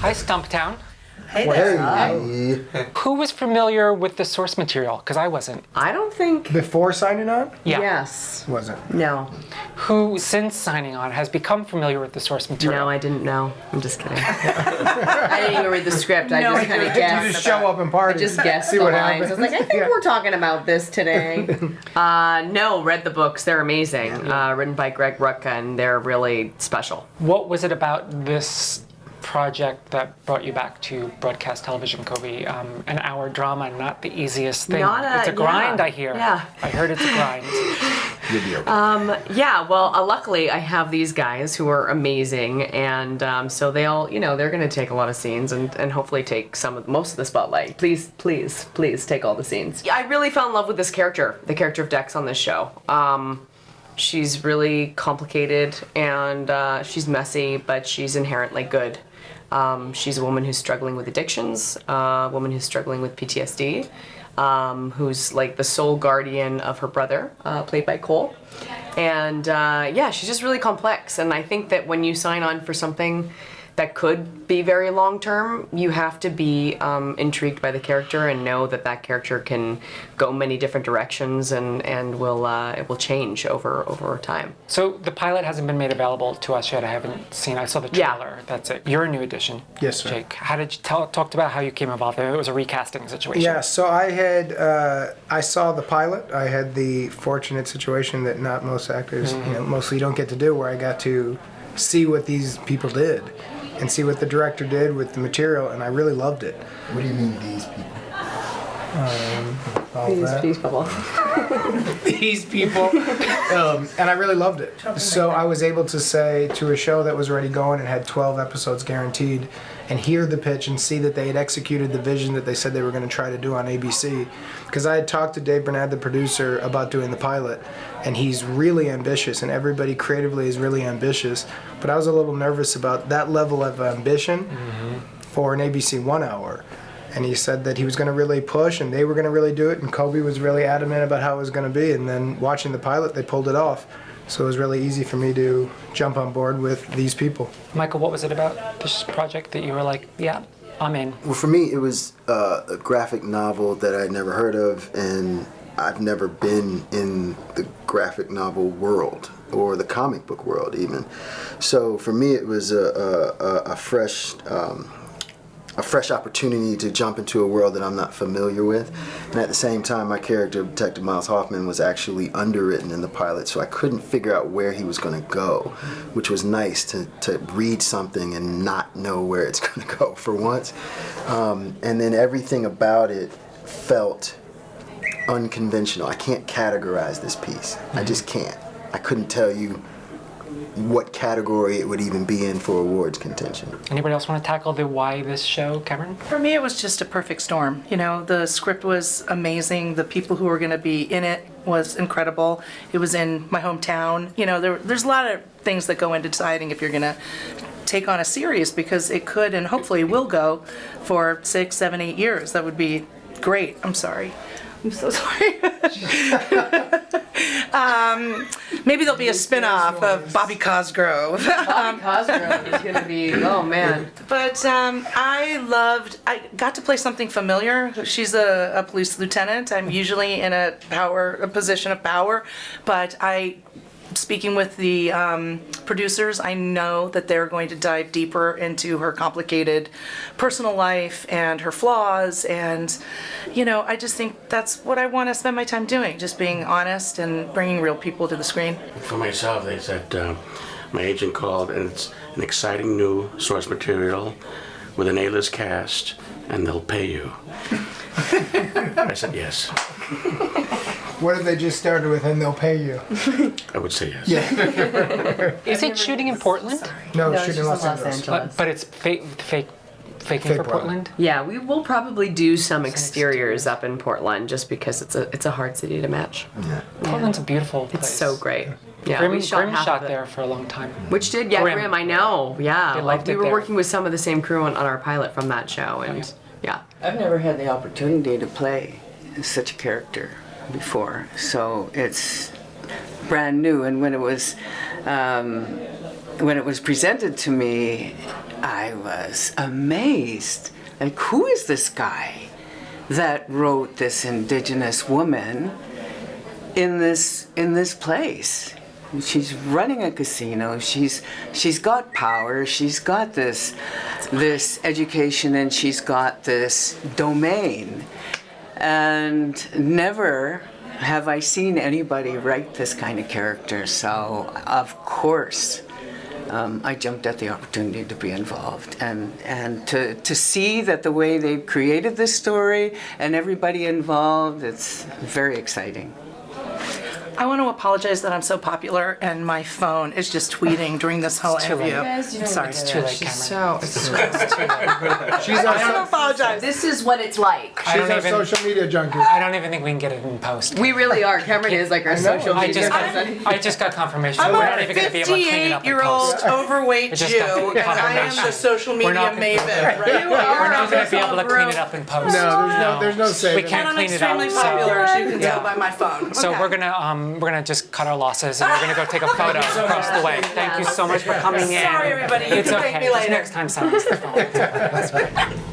Hi, Stumptown. Hey there. Hey. Who was familiar with the source material? Because I wasn't. I don't think. Before signing on? Yeah. Yes. Wasn't. No. Who, since signing on, has become familiar with the source material? No, I didn't know. I'm just kidding. I didn't even read the script. I just kind of guessed. You just show up and party. I just guessed See the what lines. happens. I was like, I think we're talking about this today. No, read the books. They're amazing. Written by Greg Rucka, and they're really special. What was it about this project that brought you back to broadcast television, Cobie? An hour drama, not the easiest thing. It's a grind, I hear. Yeah. I heard it's a grind. You'll be okay. Yeah, well, luckily I have these guys who are amazing, and so they'll, they're going to take a lot of scenes and hopefully take most of the spotlight. Please take all the scenes. I really fell in love with this character, the character of Dex on this show. She's really complicated and she's messy, but she's inherently good. She's a woman who's struggling with addictions, a woman who's struggling with PTSD, who's like the sole guardian of her brother, played by Cole. And she's just really complex. And I think that when you sign on for something that could be very long term, you have to be intrigued by the character and know that character can go many different directions and it will change over time. So the pilot hasn't been made available to us yet. I haven't seen. I saw the trailer. That's it. You're a new addition. Yes, sir. Jake, how did you talked about how you came involved? It was a recasting situation. Yeah, so I saw the pilot. I had the fortunate situation that not most actors, mostly don't get to do, where I got to see what these people did and see what the director did with the material, and I really loved it. What do you mean, these people? These people. These people. And I really loved it. So I was able to say to a show that was already going and had 12 episodes guaranteed, and hear the pitch and see that they had executed the vision that they said they were going to try to do on ABC. Because I had talked to Dave Bernard, the producer, about doing the pilot, and he's really ambitious, and everybody creatively is really ambitious. But I was a little nervous about that level of ambition for an ABC 1 hour. And he said that he was going to really push, and they were going to really do it, and Cobie was really adamant about how it was going to be. And then watching the pilot, they pulled it off. So it was really easy for me to jump on board with these people. Michael, what was it about this project that you were like, yeah, I'm in? Well, for me, it was a graphic novel that I'd never heard of, and I've never been in the graphic novel world or the comic book world even. So for me, it was a fresh opportunity to jump into a world that I'm not familiar with. And at the same time, my character, Detective Miles Hoffman, was actually underwritten in the pilot, so I couldn't figure out where he was going to go, which was nice to read something and not know where it's going to go for once. And then everything about it felt unconventional. I can't categorize this piece. I just can't. I couldn't tell you what category it would even be in for awards contention. Anybody else want to tackle the why this show, Cameron? For me, it was just a perfect storm. The script was amazing. The people who were going to be in it was incredible. It was in my hometown. There's a lot of things that go into deciding if you're going to take on a series, because it could and hopefully will go for 6, 7, 8 years. That would be great. I'm sorry. I'm so sorry. Maybe there'll be a spin-off of Bobby Cosgrove. Bobby Cosgrove is going to be, oh man. But I got to play something familiar. She's a police lieutenant. I'm usually in a position of power, but speaking with the producers, I know that they're going to dive deeper into her complicated personal life and her flaws, and I just think that's what I want to spend my time doing, just being honest and bringing real people to the screen. For myself, they said, my agent called, and it's an exciting new source material with an A-list cast, and they'll pay you. I said yes. What if they just started with, and they'll pay you? I would say yes. Yeah. Is it shooting in Portland? No, it's shooting in Los Angeles. But it's faking for Portland? Yeah, we will probably do some exteriors up in Portland, just because it's a hard city to match. Yeah. Portland's a beautiful place. It's so great. Yeah, Grimm we shot half of it. there for a long time. Which did, yeah, Grimm, I know. Yeah, They loved we it were there. working with some of the same crew on our pilot from that show, and yeah. I've never had the opportunity to play such a character before, so it's brand new. And when it was presented to me, I was amazed. Like, who is this guy that wrote this indigenous woman in this place? She's running a casino. She's got power. She's got this education, and she's got this domain. And never have I seen anybody write this kind of character. So of course, I jumped at the opportunity to be involved, and to see that the way they created this story and everybody involved, it's very exciting. I want to apologize that I'm so popular and my phone is just tweeting during this whole interview. Sorry. It's too late, Cameron. It's too late. She's I our, apologize. This is what it's like. she's don't our even- social media junkie. I don't even think we can get it in post. We really are. Cameron is like our social I media just person. got, I just got confirmation. I'm We're a not even going to be able to clean it up in 58-year-old post. overweight just Jew, got and I am the confirmation. social We're media not gonna- maven. Right? We're not going to be able to clean it up in post. No, there's no We saving. can't And I'm clean it up. extremely popular, as you can Yeah. tell by my phone. So Okay. we're gonna just cut our losses and we're gonna go take a photo across the way. Thank you so much for coming in. Sorry, everybody. You It's can okay. thank me Just later. next time, silence the phone.